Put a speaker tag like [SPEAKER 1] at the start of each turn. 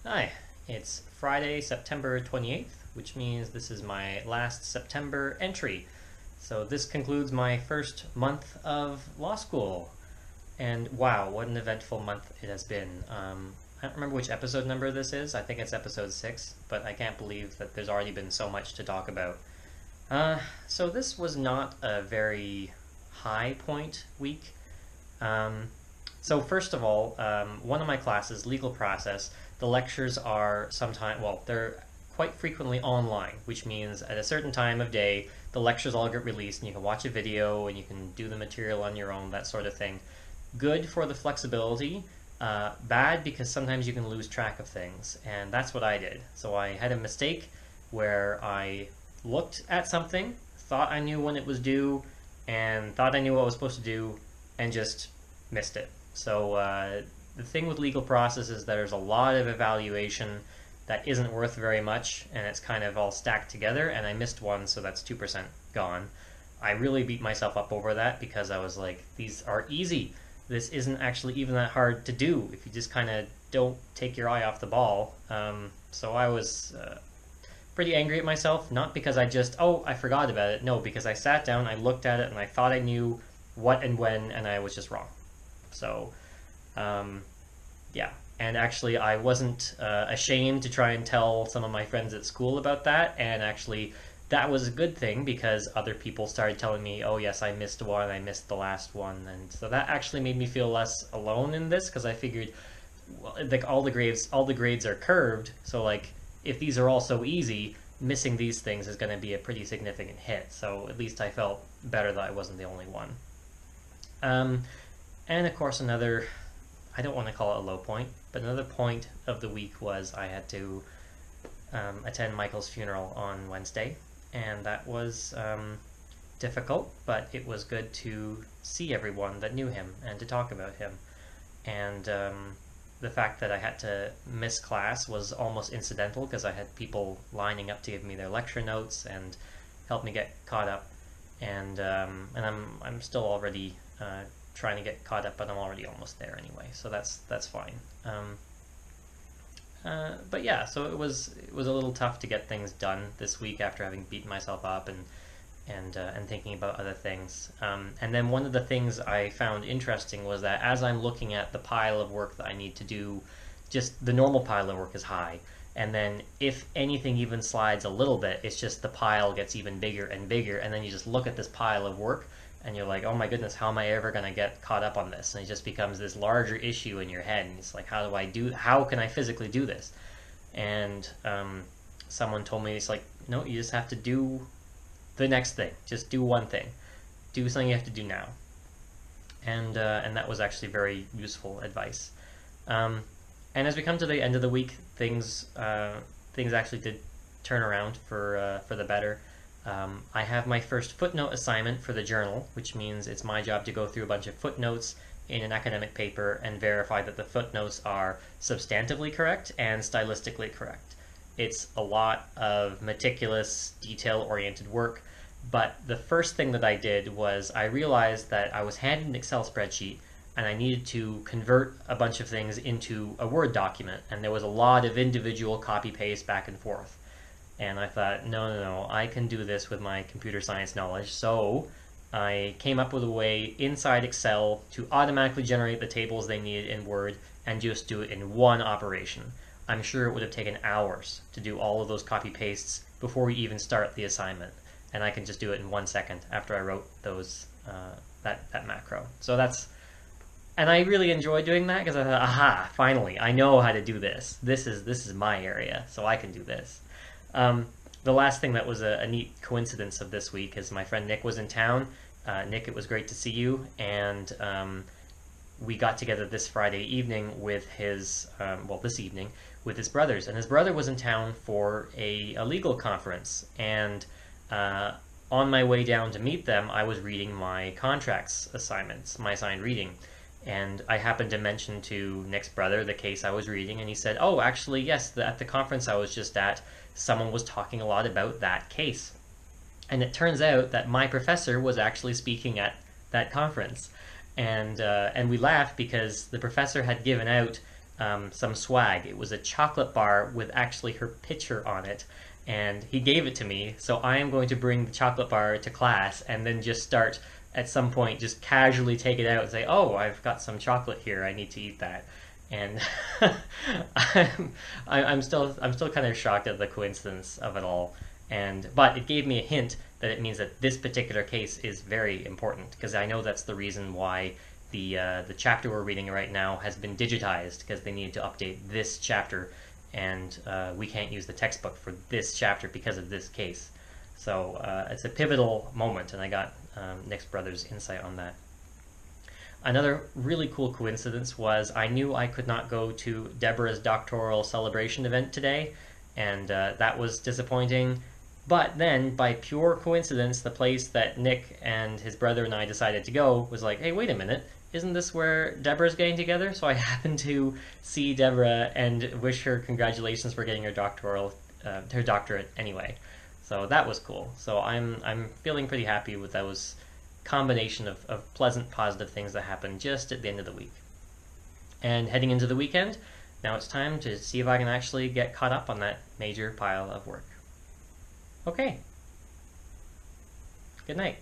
[SPEAKER 1] Hi, it's Friday, September 28th, which means this is my last September entry. So this concludes my first month of law school. And wow, what an eventful month it has been. I don't remember which episode number this is. I think it's episode 6, but I can't believe that there's already been so much to talk about. So this was not a very high point week. So first of all, one of my classes, legal process, the lectures are they're quite frequently online, which means at a certain time of day, the lectures all get released and you can watch a video and you can do the material on your own, that sort of thing. Good for the flexibility, bad because sometimes you can lose track of things, and that's what I did. So I had a mistake where I looked at something, thought I knew when it was due, and thought I knew what I was supposed to do, and just missed it. So the thing with legal process is there's a lot of evaluation that isn't worth very much, and it's kind of all stacked together, and I missed one, so that's 2% gone. I really beat myself up over that because I was like, these are easy. This isn't actually even that hard to do if you just kind of don't take your eye off the ball. So I was pretty angry at myself, not because I forgot about it. No, because I sat down, I looked at it, and I thought I knew what and when, and I was just wrong. So, yeah. And actually, I wasn't ashamed to try and tell some of my friends at school about that, and actually, that was a good thing because other people started telling me, oh yes, I missed one, I missed the last one, and so that actually made me feel less alone in this, because I figured, well, like all the grades are curved, so like if these are all so easy, missing these things is going to be a pretty significant hit. So at least I felt better that I wasn't the only one. And of course another, I don't want to call it a low point, but another point of the week was I had to attend Michael's funeral on Wednesday. And that was difficult, but it was good to see everyone that knew him and to talk about him. And the fact that I had to miss class was almost incidental because I had people lining up to give me their lecture notes and help me get caught up. And I'm still already trying to get caught up, but I'm already almost there anyway, so that's fine. But yeah, so it was a little tough to get things done this week after having beaten myself up and thinking about other things. And then one of the things I found interesting was that as I'm looking at the pile of work that I need to do, just the normal pile of work is high. And then if anything even slides a little bit, it's just the pile gets even bigger and bigger. And then you just look at this pile of work and you're like, oh my goodness, how am I ever going to get caught up on this? And it just becomes this larger issue in your head. And it's like, how can I physically do this? And someone told me, it's like, no, you just have to do the next thing. Just do one thing. Do something you have to do now. And that was actually very useful advice. And as we come to the end of the week, things actually did turn around for the better. I have my first footnote assignment for the journal, which means it's my job to go through a bunch of footnotes in an academic paper and verify that the footnotes are substantively correct and stylistically correct. It's a lot of meticulous, detail-oriented work, but the first thing that I did was I realized that I was handed an Excel spreadsheet and I needed to convert a bunch of things into a Word document, and there was a lot of individual copy-paste back and forth. And I thought, no, I can do this with my computer science knowledge. So I came up with a way inside Excel to automatically generate the tables they needed in Word and just do it in one operation. I'm sure it would have taken hours to do all of those copy-pastes before we even start the assignment. And I can just do it in 1 second after I wrote those that macro. So and I really enjoyed doing that because I thought, aha, finally, I know how to do this. This is my area, so I can do this. The last thing that was a neat coincidence of this week is my friend Nick was in town. Nick, it was great to see you, and we got together this Friday evening with this evening with his brothers, and his brother was in town for a legal conference, and on my way down to meet them, I was reading my contracts assignments, my assigned reading, and I happened to mention to Nick's brother the case I was reading, and he said, oh, actually, yes, at the conference I was just at, someone was talking a lot about that case. And it turns out that my professor was actually speaking at that conference. And we laughed because the professor had given out some swag. It was a chocolate bar with actually her picture on it, and he gave it to me. So I am going to bring the chocolate bar to class and then just start at some point just casually take it out and say, "Oh, I've got some chocolate here. I need to eat that." And I'm still kind of shocked at the coincidence of it all. But it gave me a hint that it means that this particular case is very important, because I know that's the reason why the chapter we're reading right now has been digitized, because they needed to update this chapter, and we can't use the textbook for this chapter because of this case. So it's a pivotal moment, and I got Nick's brother's insight on that. Another really cool coincidence was I knew I could not go to Deborah's doctoral celebration event today, and that was disappointing. But then, by pure coincidence, the place that Nick and his brother and I decided to go was like, hey, wait a minute, isn't this where Deborah's getting together? So I happened to see Deborah and wish her congratulations for getting her doctorate anyway. So that was cool. So I'm feeling pretty happy with those combination of pleasant, positive things that happened just at the end of the week. And heading into the weekend, now it's time to see if I can actually get caught up on that major pile of work. Okay. Good night.